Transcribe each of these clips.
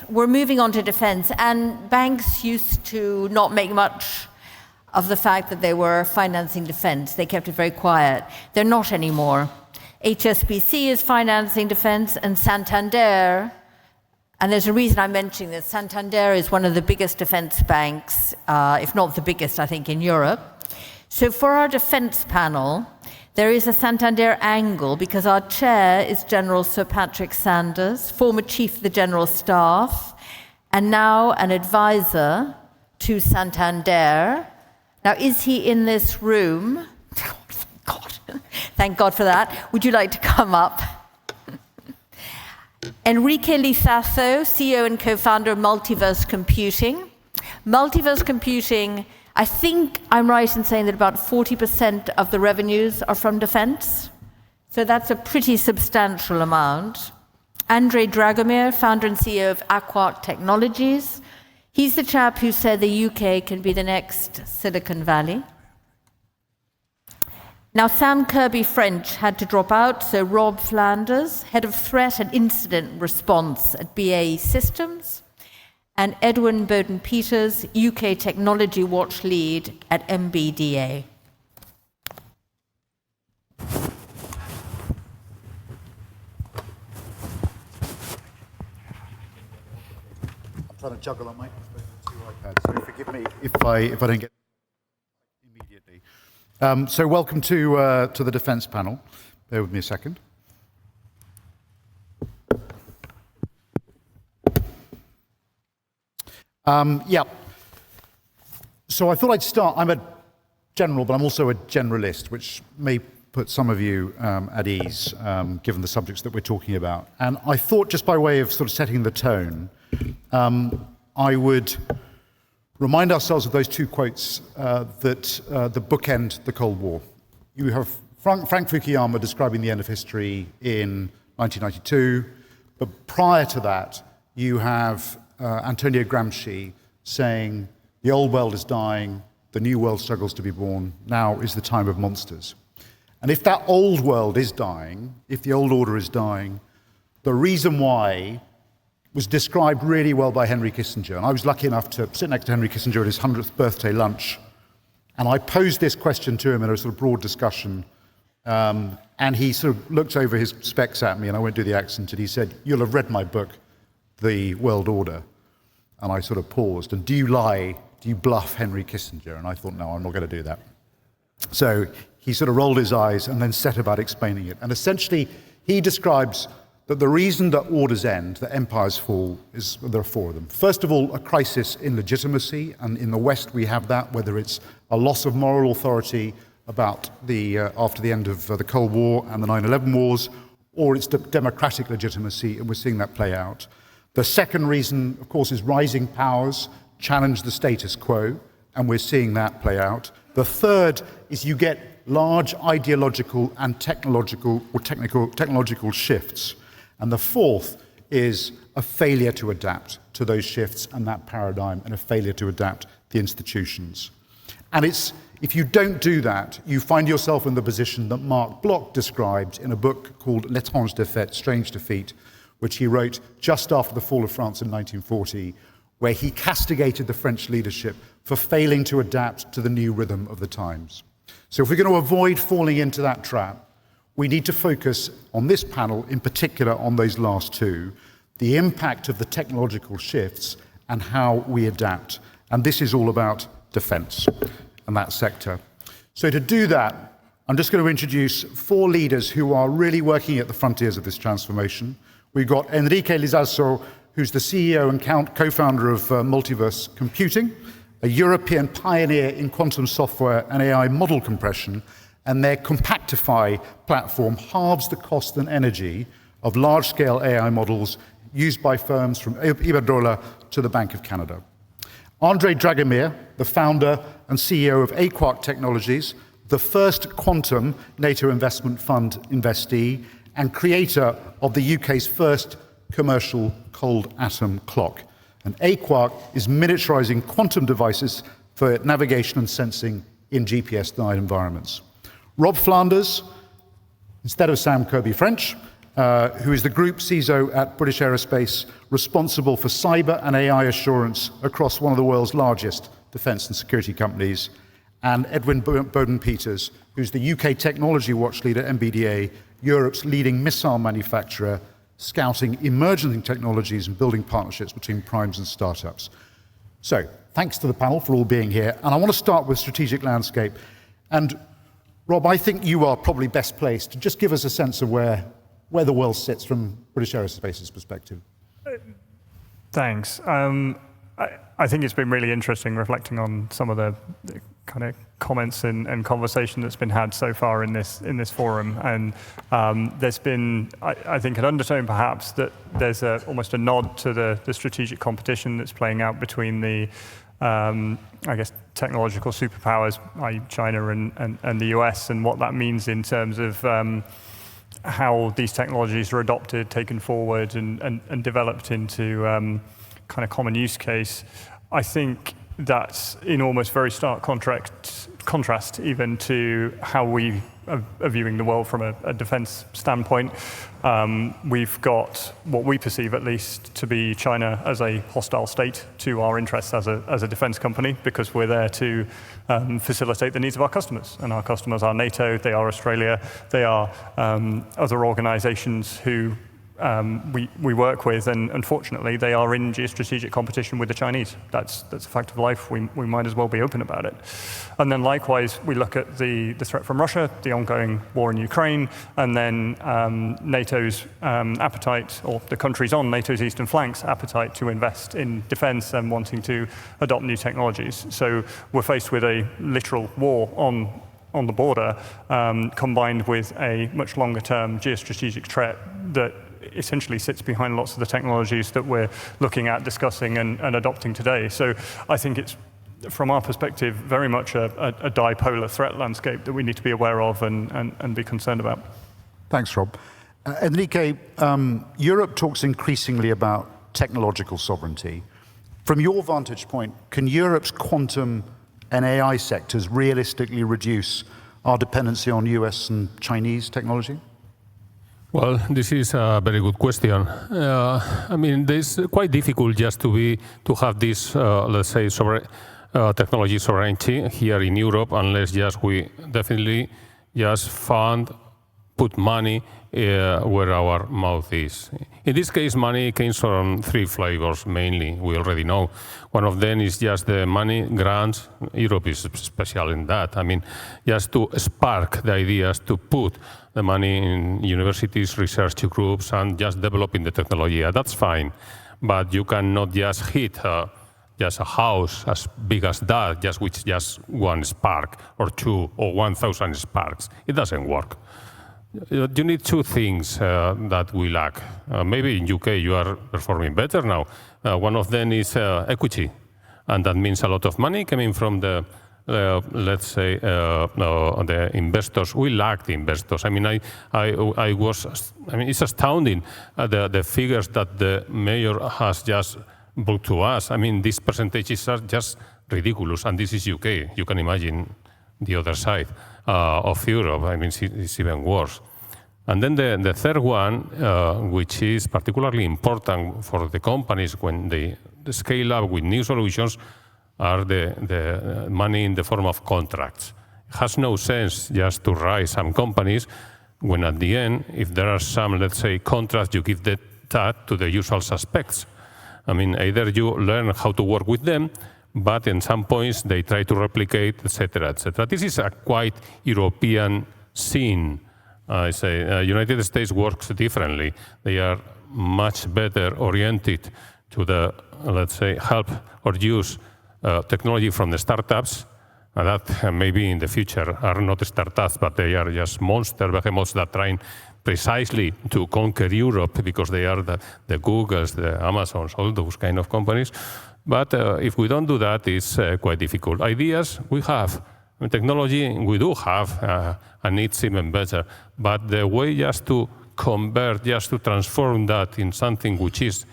we're moving on to defense, and banks used to not make much of the fact that they were financing defense. They kept it very quiet. They're not anymore. HSBC is financing defense, and Santander, and there's a reason I'm mentioning this, Santander is one of the biggest defense banks, if not the biggest, I think, in Europe. So for our defense panel, there is a Santander angle because our chair is General Sir Patrick Sanders, former Chief of the General Staff, and now an advisor to Santander. Now, is he in this room? God, thank God for that. Would you like to come up? Enrique Lizaso, CEO and co-founder of Multiverse Computing. Multiverse Computing, I think I'm right in saying that about 40% of the revenues are from defense. So that's a pretty substantial amount. Andrei Dragomir, founder and CEO of Aquark Technologies. He's the chap who said the UK can be the next Silicon Valley. Now, Sam Kirby-French had to drop out, so Rob Flanders, head of threat and incident response at BAE Systems, and Edwin Bowden-Peters, UK Technology Watch lead at MBDA. I'm trying to juggle on my two iPads, so forgive me if I don't get immediately. So welcome to the defence panel. Bear with me a second. So I thought I'd start. I'm a general, but I'm also a generalist, which may put some of you at ease, given the subjects that we're talking about. And I thought, just by way of sort of setting the tone, I would remind ourselves of those two quotes that bookend the Cold War. You have Frank Fukuyama describing the end of history in 1992, but prior to that, you have Antonio Gramsci saying, the old world is dying, the new world struggles to be born, now is the time of monsters. And if that old world is dying, if the old order is dying, the reason why was described really well by Henry Kissinger. And I was lucky enough to sit next to Henry Kissinger at his 100th birthday lunch. And I posed this question to him in a sort of broad discussion. And he sort of looked over his specs at me, and I won't do the accent, and he said, "You'll have read my book, The World Order." And I sort of paused. And do you lie? Do you bluff Henry Kissinger? And I thought, no, I'm not going to do that. So he sort of rolled his eyes and then set about explaining it. And essentially, he describes that the reason that orders end, that empires fall, is there are four of them. First of all, a crisis in legitimacy, and in the West we have that, whether it's a loss of moral authority about after the end of the Cold War and the 9/11 wars, or it's democratic legitimacy, and we're seeing that play out. The second reason, of course, is rising powers challenge the status quo, and we're seeing that play out. The third is you get large ideological and technological shifts. And the fourth is a failure to adapt to those shifts and that paradigm, and a failure to adapt the institutions. And if you don't do that, you find yourself in the position that Marc Bloch described in a book called L'étrange défaite, Strange Defeat, which he wrote just after the fall of France in 1940, where he castigated the French leadership for failing to adapt to the new rhythm of the times. So if we're going to avoid falling into that trap, we need to focus on this panel, in particular on those last two, the impact of the technological shifts and how we adapt. And this is all about defense and that sector. So to do that, I'm just going to introduce four leaders who are really working at the frontiers of this transformation. We've got Enrique Lizaso, who's the CEO and co-founder of Multiverse Computing, a European pioneer in quantum software and AI model compression, and their Compactify platform halves the cost and energy of large-scale AI models used by firms from Iberdrola to the Bank of Canada. Andrei Dragomir, the founder and CEO of Aquark Technologies, the first quantum NATO investment fund investee, and creator of the UK's first commercial cold atom clock. And Aquark is miniaturizing quantum devices for navigation and sensing in GPS-denied environments. Rob Flanders, instead of Sam Kirby-French, who is the Group CISO at British Aerospace, responsible for cyber and AI assurance across one of the world's largest defence and security companies, and Edwin Bowden-Peters, who's the UK technology watch leader at MBDA, Europe's leading missile manufacturer, scouting emerging technologies and building partnerships between primes and startups. So, thanks to the panel for all being here. And I want to start with strategic landscape. And Rob, I think you are probably best placed to just give us a sense of where the world sits from British Aerospace's perspective. Thanks. I think it's been really interesting reflecting on some of the kind of comments and conversation that's been had so far in this forum, and there's been, I think, an undertone perhaps that there's almost a nod to the strategic competition that's playing out between the I guess technological superpowers, i.e. China and the US, and what that means in terms of how these technologies are adopted, taken forward, and developed into kind of common use case. I think that's in almost very stark contrast even to how we are viewing the world from a defense standpoint. We've got what we perceive, at least, to be China as a hostile state to our interests as a defense company, because we're there to facilitate the needs of our customers. And our customers are NATO, they are Australia, they are other organizations who we work with, and unfortunately they are in geostrategic competition with the Chinese. That's a fact of life. We might as well be open about it. And then likewise, we look at the threat from Russia, the ongoing war in Ukraine, and then NATO's appetite, or the countries on NATO's eastern flank's appetite to invest in defense and wanting to adopt new technologies. So we're faced with a literal war on the border, combined with a much longer term geostrategic threat that essentially sits behind lots of the technologies that we're looking at, discussing, and adopting today. So I think it's, from our perspective, very much a dipolar threat landscape that we need to be aware of and be concerned about. Thanks, Rob. Enrique, Europe talks increasingly about technological sovereignty. From your vantage point, can Europe's quantum and AI sectors realistically reduce our dependency on US and Chinese technology? Well, this is a very good question. I mean, it's quite difficult just to have this, let's say, technology sovereignty here in Europe, unless just we definitely just put money where our mouth is. In this case, money came from three flavors mainly. We already know. One of them is just the money grants. Europe is special in that. I mean, just to spark the ideas to put the money in universities, research groups, and just developing the technology. That's fine, but you cannot just hit just a house as big as that, just with just one spark or two or 1,000 sparks. It doesn't work. You need two things that we lack. Maybe in UK you are performing better now. One of them is equity, and that means a lot of money coming from the let's say the investors. We lack the investors. I mean, I mean, it's astounding the figures that the mayor has just brought to us. I mean, these percentages are just ridiculous, and this is UK. You can imagine the other side of Europe. I mean, it's even worse. And then the third one, which is particularly important for the companies when they scale up with new solutions, are the money in the form of contracts. It has no sense just to raise some companies when at the end, if there are some, let's say, contracts, you give that to the usual suspects. I mean, either you learn how to work with them, but in some points they try to replicate, etc., etc. This is a quite European scene. I say United States works differently. They are much better oriented to the, let's say, help or use technology from the startups, and that maybe in the future are not startups, but they are just monster behemoths that trying precisely to conquer Europe because they are the Googles, the Amazons, all those kind of companies. But if we don't do that, it's quite difficult. Ideas we have, technology we do have, and it's even better. But the way just to convert, just to transform that in something which is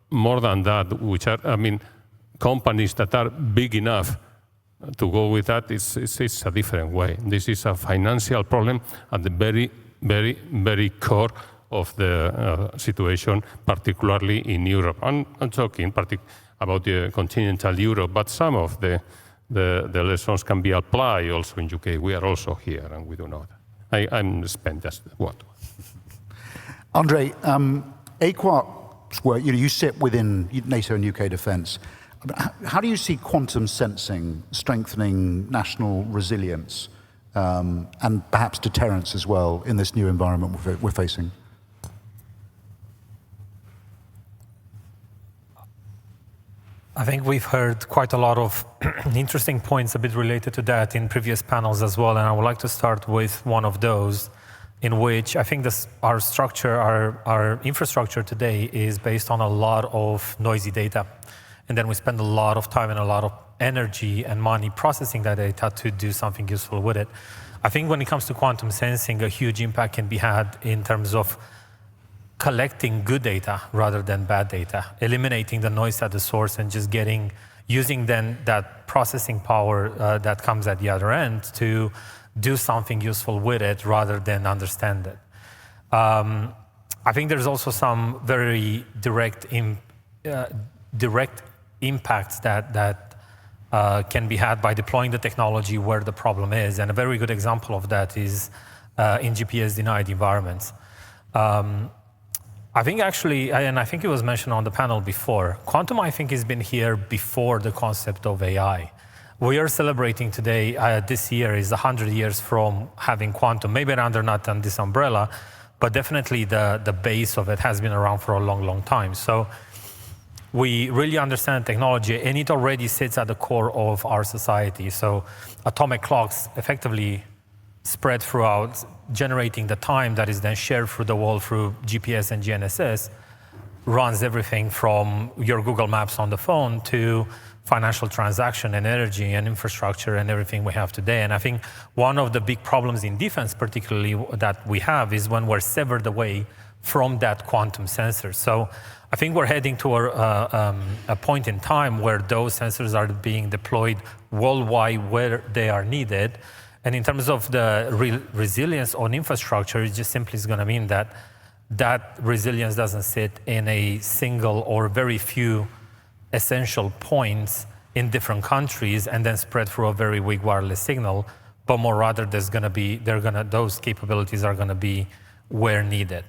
more than that, which are, I mean, companies that are big enough to go with that, it's a different way. This is a financial problem at the very, very, very core of the situation, particularly in Europe. I'm talking about the continental Europe, but some of the lessons can be applied also in UK. We are also here, and we do not. I'm spent just what. Andre, AQUAT's work, you sit within NATO and UK defence. How do you see quantum sensing strengthening national resilience and perhaps deterrence as well in this new environment we're facing? I think we've heard quite a lot of interesting points a bit related to that in previous panels as well, and I would like to start with one of those in which I think our infrastructure today is based on a lot of noisy data. And then we spend a lot of time and a lot of energy and money processing that data to do something useful with it. I think when it comes to quantum sensing, a huge impact can be had in terms of collecting good data rather than bad data, eliminating the noise at the source and just using then that processing power that comes at the other end to do something useful with it rather than understand it. I think there's also some very direct impacts that can be had by deploying the technology where the problem is. And a very good example of that is in GPS-denied environments. I think actually, and I think it was mentioned on the panel before, quantum I think has been here before the concept of AI. We are celebrating today, this year is 100 years from having quantum, maybe under not on this umbrella, but definitely the base of it has been around for a long, long time. So we really understand technology, and it already sits at the core of our society. So atomic clocks effectively spread throughout, generating the time that is then shared through the world through GPS and GNSS, runs everything from your Google Maps on the phone to financial transaction and energy and infrastructure and everything we have today. And I think one of the big problems in defense particularly that we have is when we're severed away from that quantum sensor. So I think we're heading to a point in time where those sensors are being deployed worldwide where they are needed. And in terms of the resilience on infrastructure, it just simply is going to mean that that resilience doesn't sit in a single or very few essential points in different countries and then spread through a very weak wireless signal, but more rather those capabilities are going to be where needed.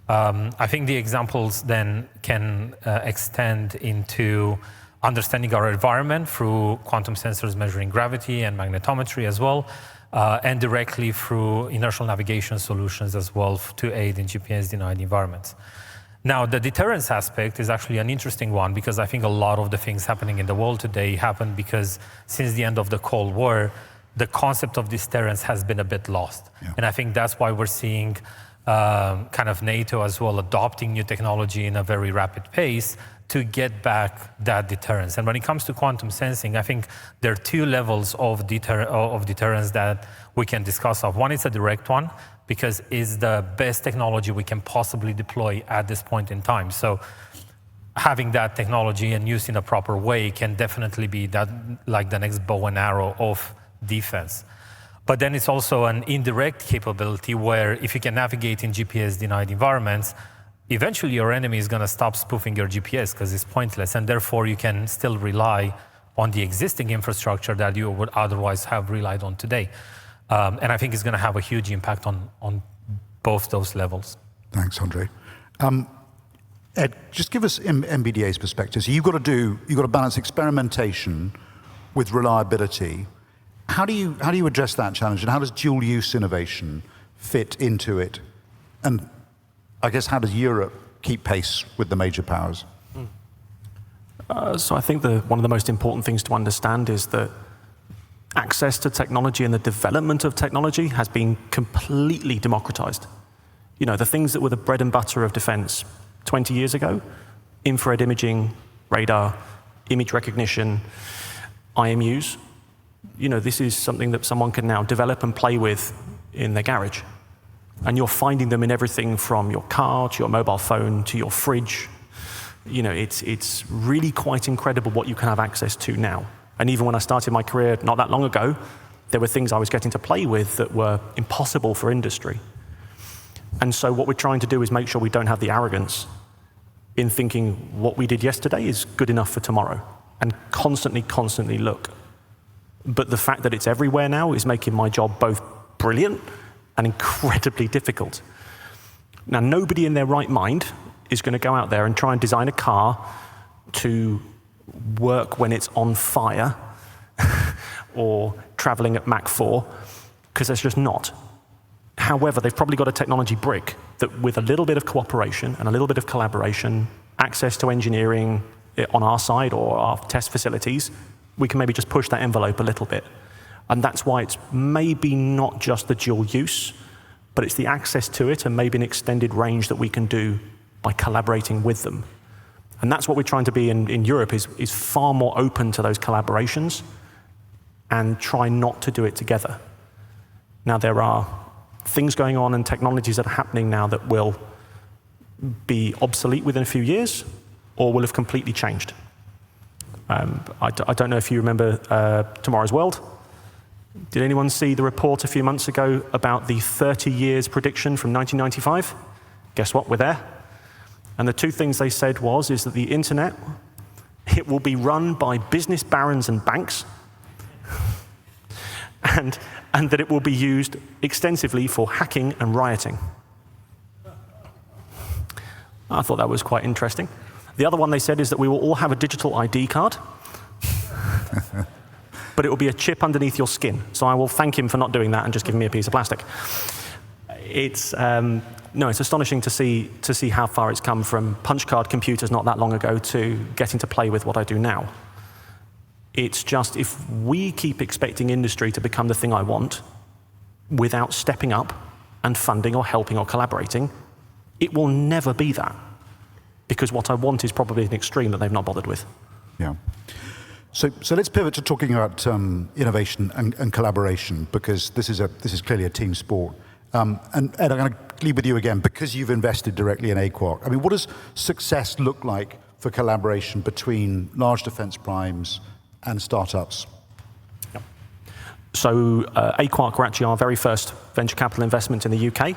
I think the examples then can extend into understanding our environment through quantum sensors measuring gravity and magnetometry as well, and directly through inertial navigation solutions as well to aid in GPS-denied environments. Now, the deterrence aspect is actually an interesting one because I think a lot of the things happening in the world today happen because since the end of the Cold War, the concept of deterrence has been a bit lost. Yeah. And I think that's why we're seeing kind of NATO as well adopting new technology in a very rapid pace to get back that deterrence. And when it comes to quantum sensing, I think there are two levels of deterrence that we can discuss of. One is a direct one, because it's the best technology we can possibly deploy at this point in time. So having that technology and used in a proper way can definitely be that, like the next bow and arrow of defense. But then it's also an indirect capability where if you can navigate in GPS-denied environments, eventually your enemy is going to stop spoofing your GPS because it's pointless, and therefore you can still rely on the existing infrastructure that you would otherwise have relied on today. And I think it's going to have a huge impact on both those levels. Thanks, Andre. Ed, just give us MBDA's perspective. So you've got to balance experimentation with reliability. How do you address that challenge, and how does dual-use innovation fit into it? And I guess how does Europe keep pace with the major powers? So I think one of the most important things to understand is that access to technology and the development of technology has been completely democratized. You know, the things that were the bread and butter of defense 20 years ago, infrared imaging, radar, image recognition, IMUs, you know, this is something that someone can now develop and play with in their garage. And you're finding them in everything from your car to your mobile phone to your fridge. You know, it's really quite incredible what you can have access to now. And even when I started my career not that long ago, there were things I was getting to play with that were impossible for industry. And so what we're trying to do is make sure we don't have the arrogance in thinking what we did yesterday is good enough for tomorrow, and constantly look. But the fact that it's everywhere now is making my job both brilliant and incredibly difficult. Now, nobody in their right mind is going to go out there and try and design a car to work when it's on fire or traveling at Mach 4, because there's just not. However, they've probably got a technology brick that with a little bit of cooperation and a little bit of collaboration, access to engineering on our side or our test facilities, we can maybe just push that envelope a little bit. And that's why it's maybe not just the dual use, but it's the access to it and maybe an extended range that we can do by collaborating with them. And that's what we're trying to be in Europe, is far more open to those collaborations and try not to do it together. Now, there are things going on and technologies that are happening now that will be obsolete within a few years or will have completely changed. I don't know if you remember Tomorrow's World. Did anyone see the report a few months ago about the 30 years prediction from 1995? Guess what, we're there. And the two things they said is that the internet, it will be run by business barons and banks, and that it will be used extensively for hacking and rioting. I thought that was quite interesting. The other one they said is that we will all have a digital ID card, but it will be a chip underneath your skin. So I will thank him for not doing that and just giving me a piece of plastic. It's astonishing to see how far it's come from punch card computers not that long ago to getting to play with what I do now. It's just, if we keep expecting industry to become the thing I want without stepping up and funding or helping or collaborating, it will never be that. Because what I want is probably an extreme that they've not bothered with. Yeah. So let's pivot to talking about innovation and collaboration, because this is clearly a team sport. And Ed, I'm going to leave with you again, because you've invested directly in AQuark. I mean, what does success look like for collaboration between large defense primes and startups? Yep. So AQuark were actually our very first venture capital investment in the UK.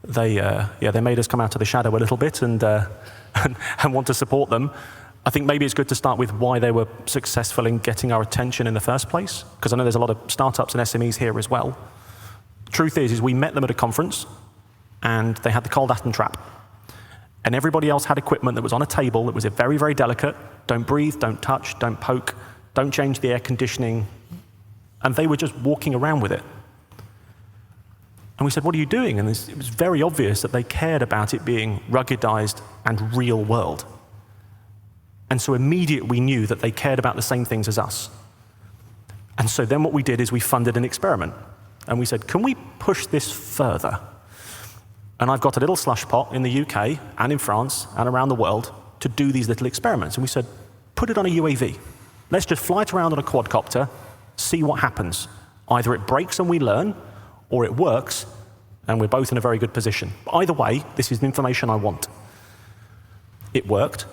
They made us come out of the shadow a little bit and want to support them. I think maybe it's good to start with why they were successful in getting our attention in the first place, because I know there's a lot of startups and SMEs here as well. Truth is we met them at a conference, and they had the cold atom trap. And everybody else had equipment that was on a table that was very, very delicate. Don't breathe, don't touch, don't poke, don't change the air conditioning. And they were just walking around with it. And we said, what are you doing? And it was very obvious that they cared about it being ruggedized and real world. And so immediately we knew that they cared about the same things as us. And so then what we did is we funded an experiment. And we said, can we push this further? And I've got a little slush pot in the UK and in France and around the world to do these little experiments. And we said, put it on a UAV. Let's just fly it around on a quadcopter, see what happens. Either it breaks and we learn, or it works and we're both in a very good position. But either way, this is the information I want. It worked.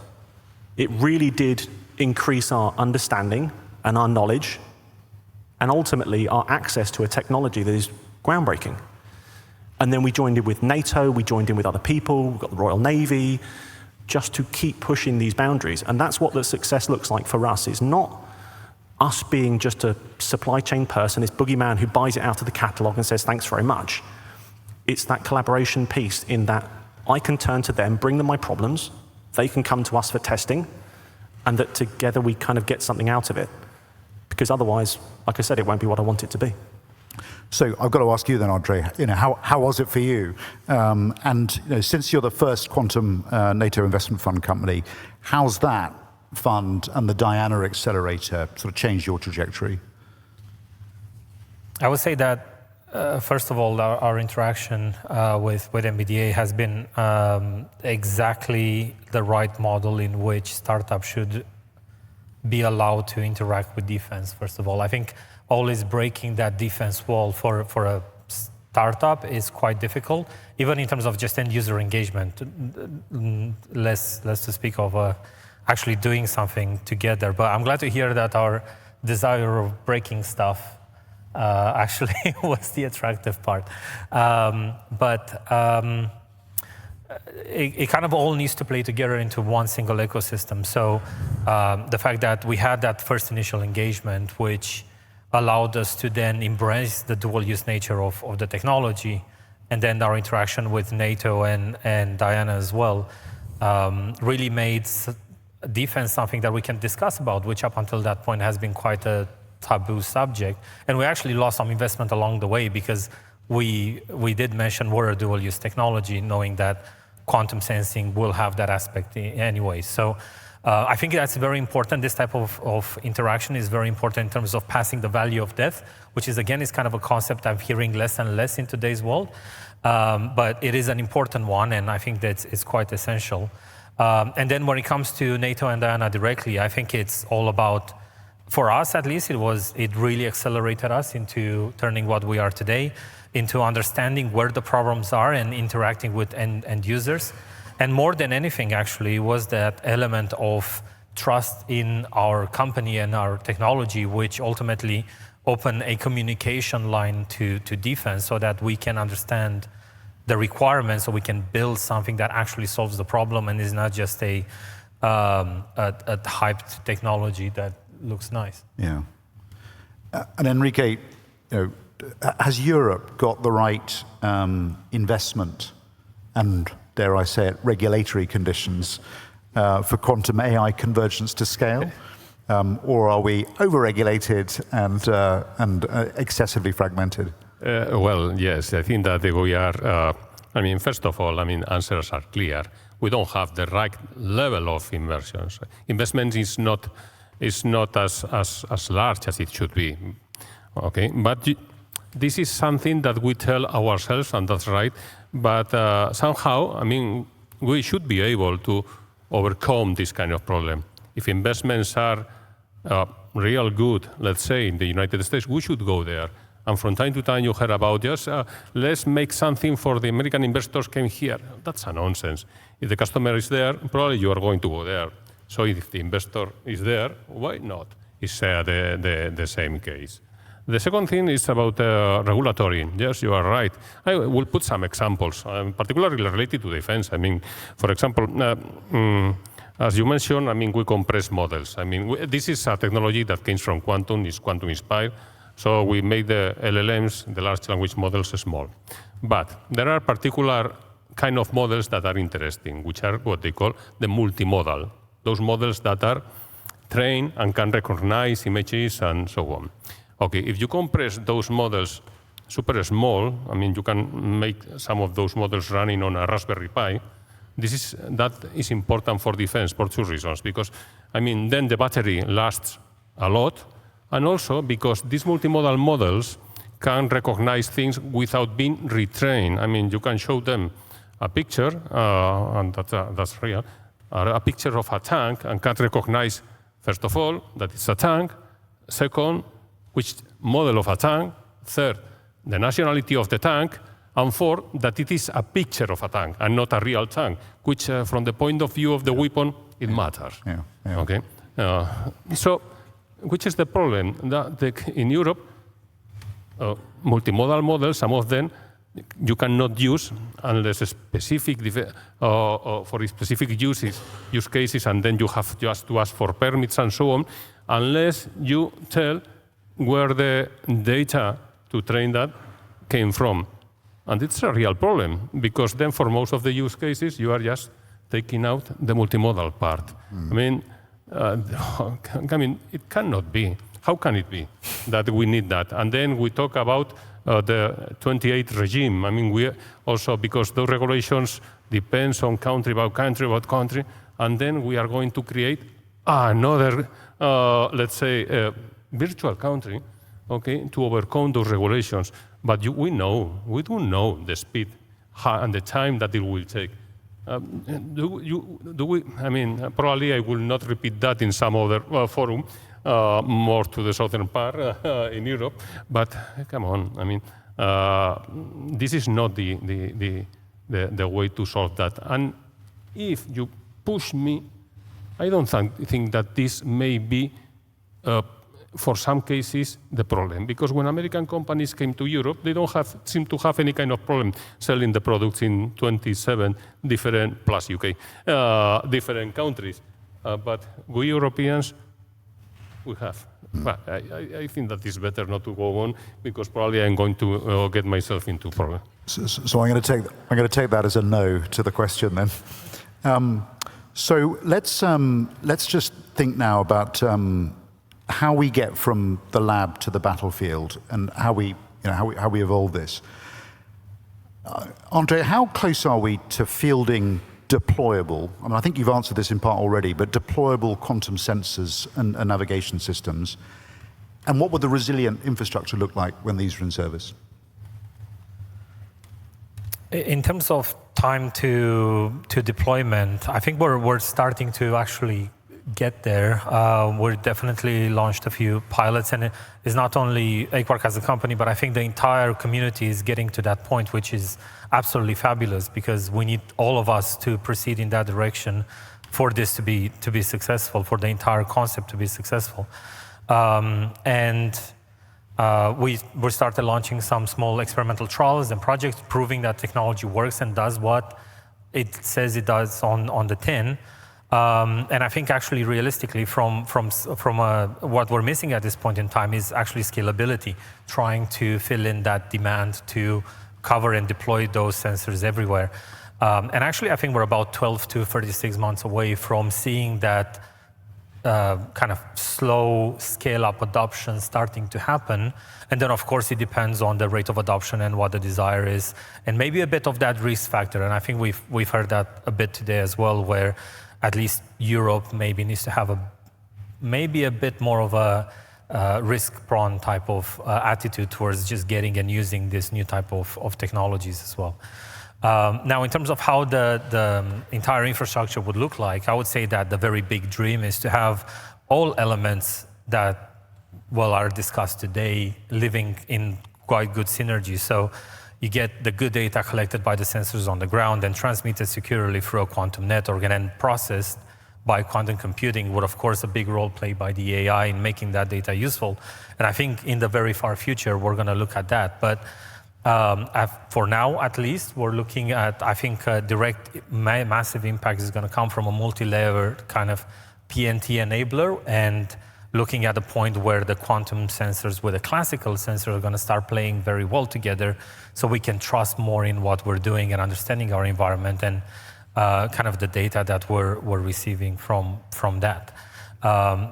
It really did increase our understanding and our knowledge, and ultimately our access to a technology that is groundbreaking. And then we joined in with NATO, we joined in with other people, we've got the Royal Navy, just to keep pushing these boundaries. And that's what the success looks like for us. It's not us being just a supply chain person, this boogeyman who buys it out of the catalog and says, thanks very much. It's that collaboration piece in that I can turn to them, bring them my problems, they can come to us for testing, and that together we kind of get something out of it. Because otherwise, like I said, it won't be what I want it to be. So I've got to ask you then, Andre, how was it for you? And since you're the first quantum NATO investment fund company, how's that fund and the Diana Accelerator sort of changed your trajectory? I would say that, first of all, our interaction with MBDA has been exactly the right model in which startups should be allowed to interact with defense, first of all. I think always breaking that defense wall for a startup is quite difficult, even in terms of just end-user engagement, less to speak of actually doing something together. But I'm glad to hear that our desire of breaking stuff actually was the attractive part. It kind of all needs to play together into one single ecosystem. So the fact that we had that first initial engagement, which allowed us to then embrace the dual-use nature of the technology, and then our interaction with NATO and Diana as well, really made defense something that we can discuss about, which up until that point has been quite a taboo subject. And we actually lost some investment along the way because we did mention we're a dual-use technology, knowing that quantum sensing will have that aspect anyway. So I think that's very important. This type of interaction is very important in terms of passing the value of death, which is, again, is kind of a concept I'm hearing less and less in today's world. But it is an important one, and I think that it's quite essential. And then when it comes to NATO and Diana directly, I think it's all about, for us at least, it really accelerated us into turning what we are today into understanding where the problems are and interacting with end users. And more than anything, actually, was that element of trust in our company and our technology, which ultimately opened a communication line to defense so that we can understand the requirements, so we can build something that actually solves the problem and is not just a hyped technology that looks nice. Yeah. And Enrique, has Europe got the right investment and, dare I say it, regulatory conditions for quantum AI convergence to scale? Or are we over-regulated and excessively fragmented? Well, yes, I think that we are, first of all, answers are clear. We don't have the right level of inversions. Investment is not as large as it should be. Okay, but this is something that we tell ourselves, and that's right. But somehow, we should be able to overcome this kind of problem. If investments are real good, let's say in the United States, we should go there. And from time to time, you hear about just let's make something for the American investors came here. That's a nonsense. If the customer is there, probably you are going to go there. So if the investor is there, why not? It's the same case. The second thing is about regulatory. Yes, you are right. I will put some examples, particularly related to defense. For example, as you mentioned, we compress models. This is a technology that came from quantum, is quantum inspired. So we made the LLMs, the large language models, small. But there are particular kind of models that are interesting, which are what they call the multimodal. Those models that are trained and can recognize images and so on. Okay, if you compress those models super small, you can make some of those models running on a Raspberry Pi. That is important for defense for two reasons. Because, then the battery lasts a lot, and also because these multimodal models can recognize things without being retrained. You can show them a picture, and that's real, a picture of a tank, and can recognize, first of all, that it's a tank. Second, which model of a tank. Third, the nationality of the tank. And fourth, that it is a picture of a tank and not a real tank, which from the point of view of the weapon, it matters. Yeah. Okay. So, which is the problem? In Europe, multimodal models, some of them, you cannot use unless specific for specific use cases, and then you have just to ask for permits and so on, unless you tell where the data to train that came from. And it's a real problem, because then for most of the use cases, you are just taking out the multimodal part. It cannot be. How can it be that we need that? And then we talk about the 28 regime. We also, because those regulations depends on country by country, and then we are going to create another, let's say, virtual country, okay, to overcome those regulations. But we don't know the speed and the time that it will take. Probably I will not repeat that in some other forum, more to the southern part in Europe. But come on, this is not the way to solve that. And if you push me, I don't think that this may be for some cases, the problem. Because when American companies came to Europe, they don't seem to have any kind of problem selling the products in 27 different, plus UK, different countries. But we Europeans, we have. But I think that it's better not to go on, because probably I'm going to get myself into problem. So I'm going to take that as a no to the question then. So let's just think now about how we get from the lab to the battlefield and how we evolve this. Andre, how close are we to fielding deployable? I mean, I think you've answered this in part already, but deployable quantum sensors and navigation systems. And what would the resilient infrastructure look like when these are in service? In terms of time to deployment, I think we're starting to actually get there. We definitely launched a few pilots, and it's not only Aquark as a company, but I think the entire community is getting to that point, which is absolutely fabulous, because we need all of us to proceed in that direction for this to be successful, for the entire concept to be successful. We started launching some small experimental trials and projects proving that technology works and does what it says it does on the tin. And I think actually realistically from what we're missing at this point in time is actually scalability, trying to fill in that demand to cover and deploy those sensors everywhere. And actually I think we're about 12 to 36 months away from seeing that kind of slow scale-up adoption starting to happen. And then, of course, it depends on the rate of adoption and what the desire is, and maybe a bit of that risk factor. And I think we've heard that a bit today as well, where at least Europe maybe needs to have maybe a bit more of a risk-prone type of attitude towards just getting and using this new type of technologies as well. Now, in terms of how the entire infrastructure would look like, I would say that the very big dream is to have all elements that, well, are discussed today living in quite good synergy. So you get the good data collected by the sensors on the ground and transmitted securely through a quantum network and then processed by quantum computing, with, of course, a big role played by the AI in making that data useful. And I think in the very far future, we're going to look at that. But for now, at least, we're looking at, I think, direct massive impact is going to come from a multi-layer kind of PNT enabler, and looking at a point where the quantum sensors with a classical sensor are going to start playing very well together, so we can trust more in what we're doing and understanding our environment and kind of the data that we're receiving from that.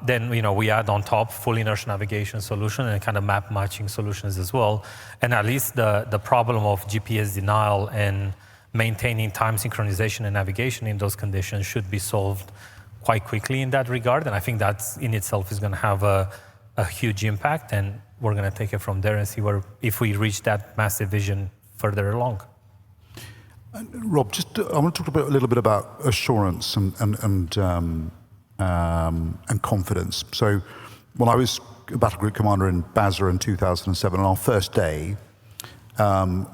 Then we add on top full inertial navigation solution and kind of map matching solutions as well. And at least the problem of GPS denial and maintaining time synchronization and navigation in those conditions should be solved quite quickly in that regard. And I think that in itself is going to have a huge impact, and we're going to take it from there and see if we reach that massive vision further along. Rob, I want to talk a little bit about assurance and confidence. So when I was a battle group commander in Basra in 2007, on our first day,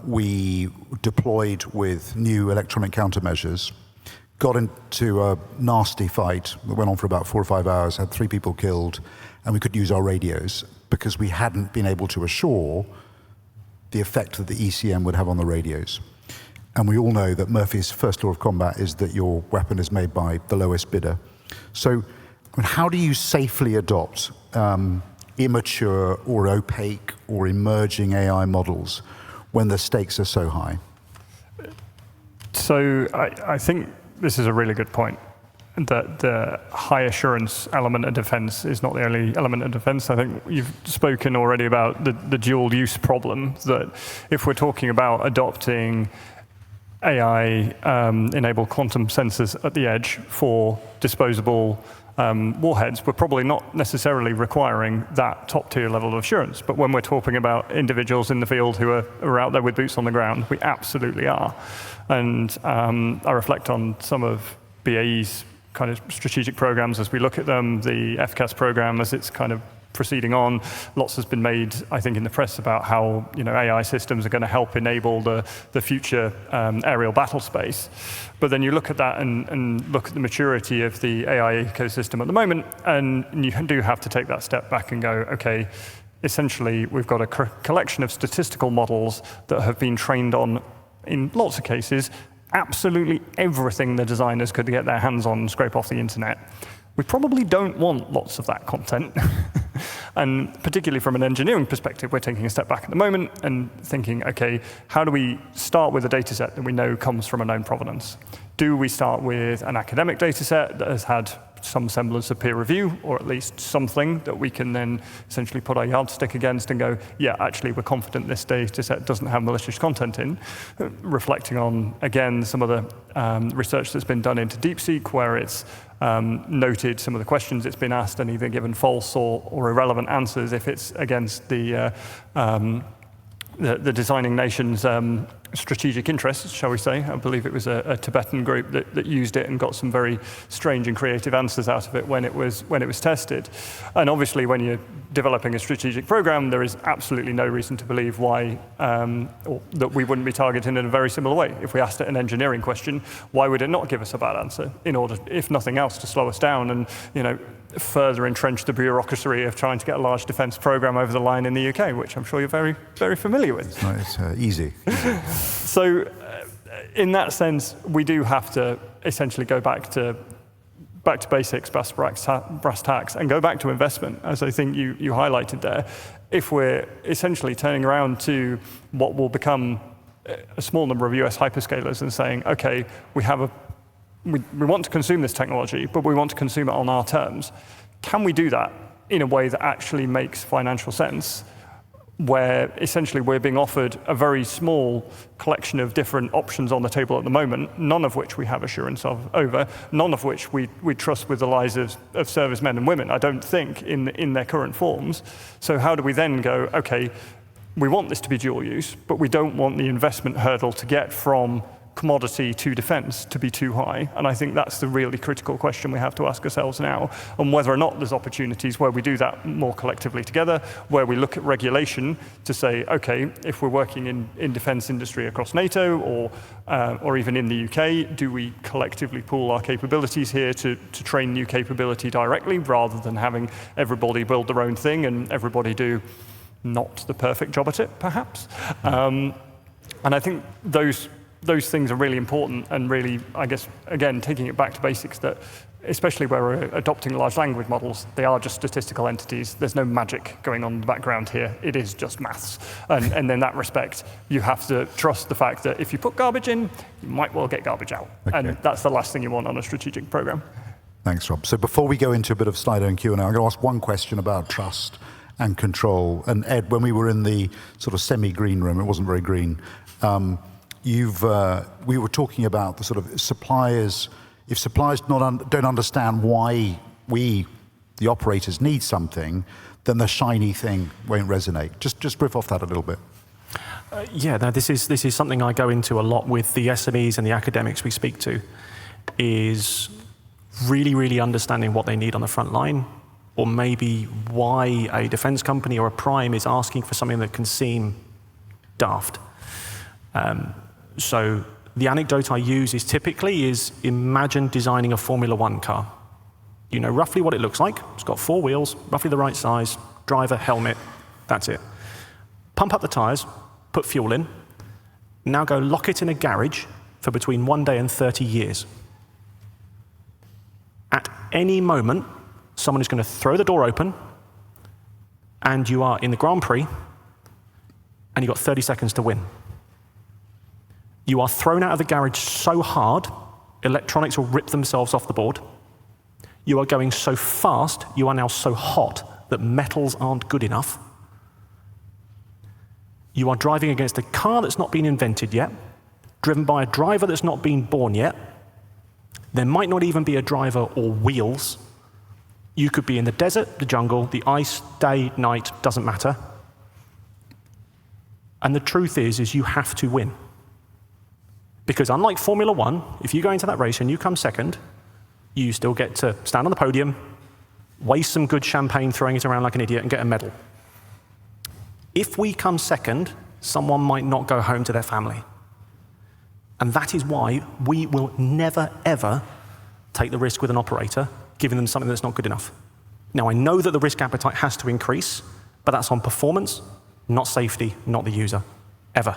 we deployed with new electronic countermeasures, got into a nasty fight that went on for about 4 or 5 hours, had 3 people killed, and we could use our radios because we hadn't been able to assure the effect that the ECM would have on the radios. And we all know that Murphy's first law of combat is that your weapon is made by the lowest bidder. So how do you safely adopt immature or opaque or emerging AI models when the stakes are so high? So I think this is a really good point, that the high assurance element of defense is not the only element of defense. I think you've spoken already about the dual use problem, that if we're talking about adopting AI-enabled quantum sensors at the edge for disposable warheads, we're probably not necessarily requiring that top-tier level of assurance. But when we're talking about individuals in the field who are out there with boots on the ground, we absolutely are. And I reflect on some of BAE's kind of strategic programs as we look at them, the FCAS program as it's kind of proceeding on. Lots has been made, I think, in the press about how AI systems are going to help enable the future aerial battle space. But then you look at that and look at the maturity of the AI ecosystem at the moment, and you do have to take that step back and go, okay, essentially we've got a collection of statistical models that have been trained on, in lots of cases, absolutely everything the designers could get their hands on and scrape off the internet. We probably don't want lots of that content. And particularly from an engineering perspective, we're taking a step back at the moment and thinking, okay, how do we start with a data set that we know comes from a known provenance? Do we start with an academic data set that has had some semblance of peer review, or at least something that we can then essentially put our yardstick against and go, yeah, actually, we're confident this data set doesn't have malicious content in, reflecting on, again, some of the research that's been done into DeepSeek, where it's noted some of the questions it's been asked and either given false or irrelevant answers if it's against the designing nation's strategic interests, shall we say. I believe it was a Tibetan group that used it and got some very strange and creative answers out of it when it was tested. And obviously, when you're developing a strategic program, there is absolutely no reason to believe why or that we wouldn't be targeting in a very similar way. If we asked it an engineering question, why would it not give us a bad answer in order, if nothing else, to slow us down and further entrench the bureaucracy of trying to get a large defence programme over the line in the UK, which I'm sure you're very, very familiar with. It's easy. So in that sense, we do have to essentially go back to basics, brass tacks, and go back to investment, as I think you highlighted there. If we're essentially turning around to what will become a small number of US hyperscalers and saying, okay, we want to consume this technology, but we want to consume it on our terms. Can we do that in a way that actually makes financial sense, where essentially we're being offered a very small collection of different options on the table at the moment, none of which we have assurance over, none of which we trust with the lives of servicemen and women, I don't think, in their current forms. So how do we then go, okay, we want this to be dual use, but we don't want the investment hurdle to get from commodity to defence to be too high? And I think that's the really critical question we have to ask ourselves now, and whether or not there's opportunities where we do that more collectively together, where we look at regulation to say, okay, if we're working in defence industry across NATO or even in the UK, do we collectively pool our capabilities here to train new capability directly, rather than having everybody build their own thing and everybody do not the perfect job at it, perhaps? And I think those things are really important, and really, I guess, again, taking it back to basics, that especially where we're adopting large language models, they are just statistical entities. There's no magic going on in the background here. It is just maths. And in that respect, you have to trust the fact that if you put garbage in, you might well get garbage out. Okay. And that's the last thing you want on a strategic program. Thanks, Rob. So before we go into a bit of Slido and Q&A, I'm going to ask one question about trust and control. And Ed, when we were in the sort of semi-green room, it wasn't very green, we were talking about the sort of suppliers. If suppliers don't understand why we, the operators, need something, then the shiny thing won't resonate. Just riff off that a little bit. This is something I go into a lot with the SMEs and the academics we speak to, is really, really understanding what they need on the front line, or maybe why a defense company or a prime is asking for something that can seem daft. So the anecdote I use is typically imagine designing a Formula One car. You know roughly what it looks like. It's got 4 wheels, roughly the right size, driver, helmet, that's it. Pump up the tires, put fuel in, now go lock it in a garage for between 1 day and 30 years. At any moment, someone is going to throw the door open, and you are in the Grand Prix, and you've got 30 seconds to win. You are thrown out of the garage so hard, electronics will rip themselves off the board. You are going so fast, you are now so hot that metals aren't good enough. You are driving against a car that's not been invented yet, driven by a driver that's not been born yet. There might not even be a driver or wheels. You could be in the desert, the jungle, the ice, day, night, doesn't matter. And the truth is you have to win. Because unlike Formula One, if you go into that race and you come second, you still get to stand on the podium, waste some good champagne throwing it around like an idiot and get a medal. If we come second, someone might not go home to their family. And that is why we will never, ever take the risk with an operator, giving them something that's not good enough. Now, I know that the risk appetite has to increase, but that's on performance, not safety, not the user, ever.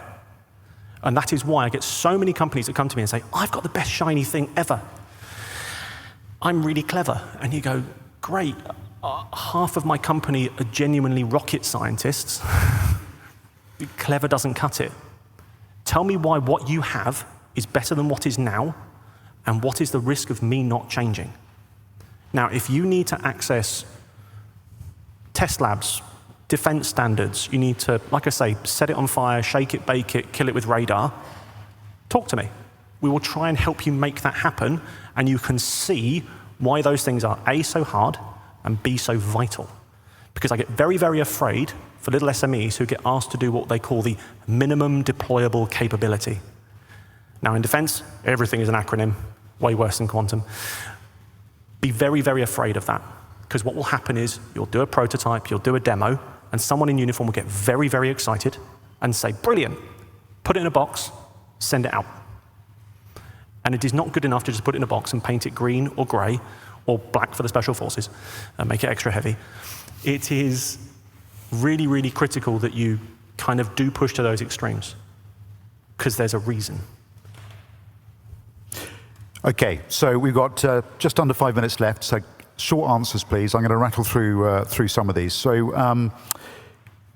And that is why I get so many companies that come to me and say, I've got the best shiny thing ever. I'm really clever. And you go, great, half of my company are genuinely rocket scientists. Clever doesn't cut it. Tell me why what you have is better than what is now, and what is the risk of me not changing. Now, if you need to access test labs, defense standards, you need to, like I say, set it on fire, shake it, bake it, kill it with radar, talk to me. We will try and help you make that happen, and you can see why those things are A, so hard, and B, so vital. Because I get very, very afraid for little SMEs who get asked to do what they call the minimum deployable capability. Now, in defense, everything is an acronym, way worse than quantum. Be very, very afraid of that, because what will happen is you'll do a prototype, you'll do a demo, and someone in uniform will get very, very excited and say, brilliant, put it in a box, send it out. And it is not good enough to just put it in a box and paint it green or gray or black for the special forces and make it extra heavy. It is really, really critical that you kind of do push to those extremes, because there's a reason. Okay, so we've got just under 5 minutes left, so short answers, please. I'm going to rattle through some of these. So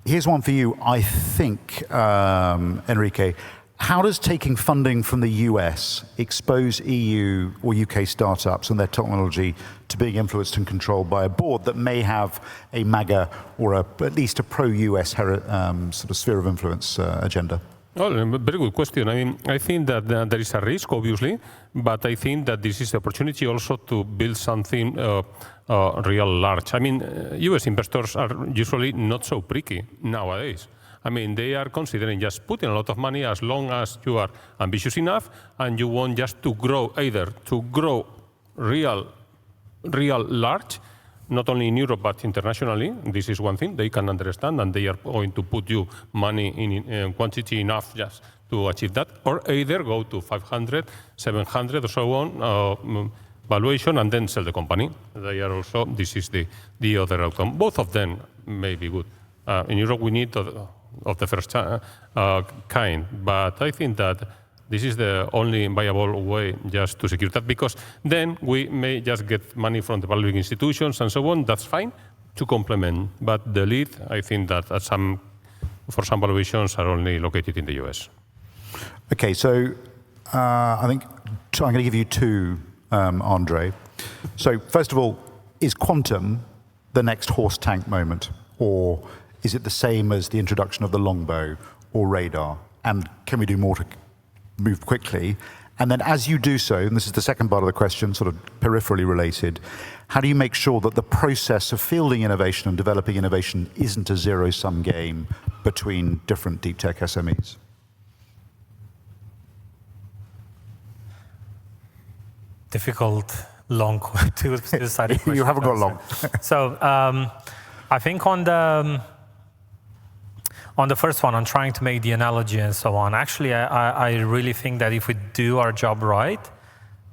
here's one for you, I think, Enrique. How does taking funding from the US expose EU or UK startups and their technology to being influenced and controlled by a board that may have a MAGA or at least a pro-US sort of sphere of influence agenda? Well, very good question. I mean, I think that there is a risk, obviously, but I think that this is the opportunity also to build something real large. I mean, US investors are usually not so pricky nowadays. I mean, they are considering just putting a lot of money as long as you are ambitious enough and you want just to grow, either to grow real large, not only in Europe but internationally. This is one thing they can understand, and they are going to put you money in quantity enough just to achieve that, or either go to 500, 700 or so on valuation and then sell the company. They are also, this is the other outcome. Both of them may be good. In Europe we need of the first kind, but I think that this is the only viable way just to secure that, because then we may just get money from the public institutions and so on. That's fine to complement, but the lead, I think that for some valuations are only located in the US. Okay, so I think I'm going to give you two, Andre. So first of all, is quantum the next horse tank moment, or is it the same as the introduction of the longbow or radar? And can we do more to move quickly? And then as you do so, and this is the second part of the question, sort of peripherally related, how do you make sure that the process of fielding innovation and developing innovation isn't a zero-sum game between different deep tech SMEs? Difficult, long, two-sided question. You haven't got long. So I think on the first one, on trying to make the analogy and so on, actually, I really think that if we do our job right,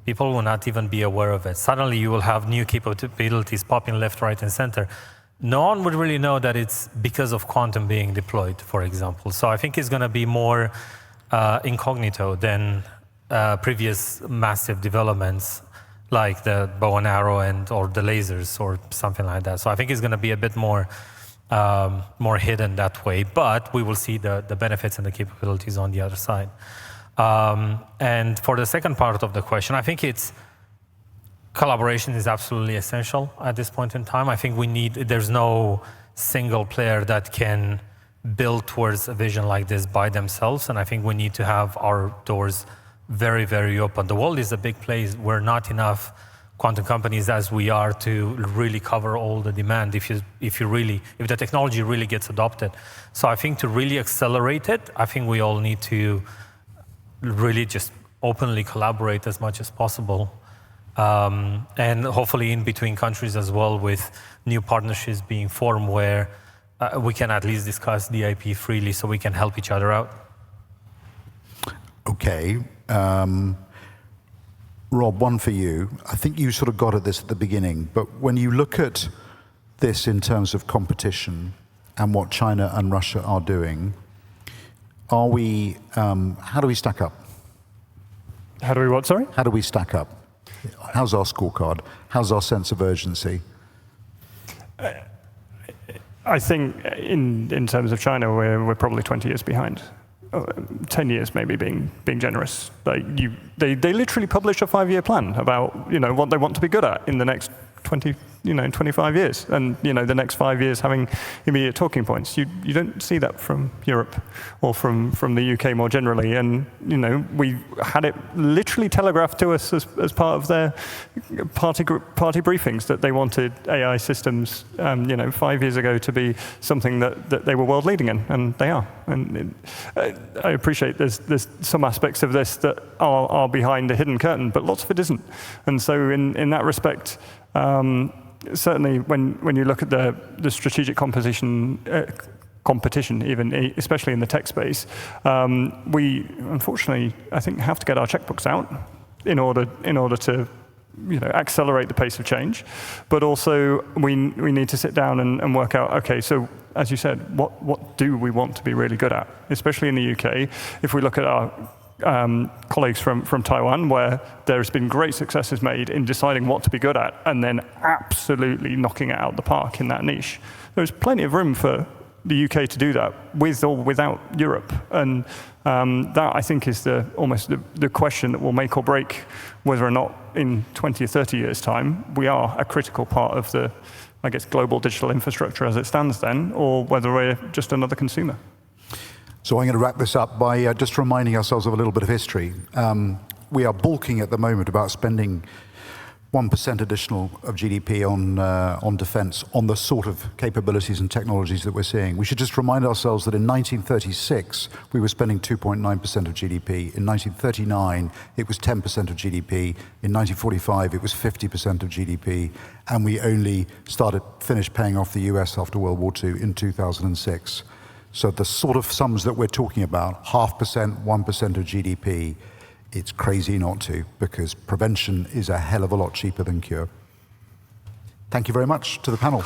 people will not even be aware of it. Suddenly, you will have new capabilities popping left, right, and center. No one would really know that it's because of quantum being deployed, for example. So I think it's going to be more incognito than previous massive developments like the bow and arrow or the lasers or something like that. So I think it's going to be a bit more hidden that way, but we will see the benefits and the capabilities on the other side. And for the second part of the question, I think collaboration is absolutely essential at this point in time. I think there's no single player that can build towards a vision like this by themselves, and I think we need to have our doors very, very open. The world is a big place. We're not enough quantum companies as we are to really cover all the demand if the technology really gets adopted. So I think to really accelerate it, I think we all need to really just openly collaborate as much as possible. and hopefully in between countries as well, with new partnerships being formed where we can at least discuss the IP freely so we can help each other out. Okay. Rob, one for you. I think you sort of got at this at the beginning, but when you look at this in terms of competition and what China and Russia are doing, how do we stack up? How do we what, sorry? How do we stack up? How's our scorecard? How's our sense of urgency? I think in terms of China, we're probably 20 years behind. 10 years maybe being generous. They literally publish a 5-year plan about what they want to be good at in the next 25 years, and the next 5 years having immediate talking points. You don't see that from Europe or from the UK more generally, and we had it literally telegraphed to us as part of their party briefings that they wanted AI systems 5 years ago to be something that they were world leading in, and they are. And I appreciate there's some aspects of this that are behind a hidden curtain, but lots of it isn't. And so in that respect, certainly when you look at the strategic competition, even especially in the tech space, we unfortunately, I think, have to get our checkbooks out in order to accelerate the pace of change. But also we need to sit down and work out, okay, so as you said, what do we want to be really good at, especially in the UK? If we look at our colleagues from Taiwan, where there's been great successes made in deciding what to be good at and then absolutely knocking it out the park in that niche. There's plenty of room for the UK to do that with or without Europe. And that, I think, is almost the question that will make or break whether or not in 20 or 30 years' time we are a critical part of the, I guess, global digital infrastructure as it stands then, or whether we're just another consumer. So I'm going to wrap this up by just reminding ourselves of a little bit of history. We are balking at the moment about spending 1% additional of GDP on defense, on the sort of capabilities and technologies that we're seeing. We should just remind ourselves that in 1936, we were spending 2.9% of GDP. In 1939, it was 10% of GDP. In 1945, it was 50% of GDP. And we only finished paying off the US after World War II in 2006. So the sort of sums that we're talking about, 0.5%, 1% of GDP, it's crazy not to, because prevention is a hell of a lot cheaper than cure. Thank you very much to the panel.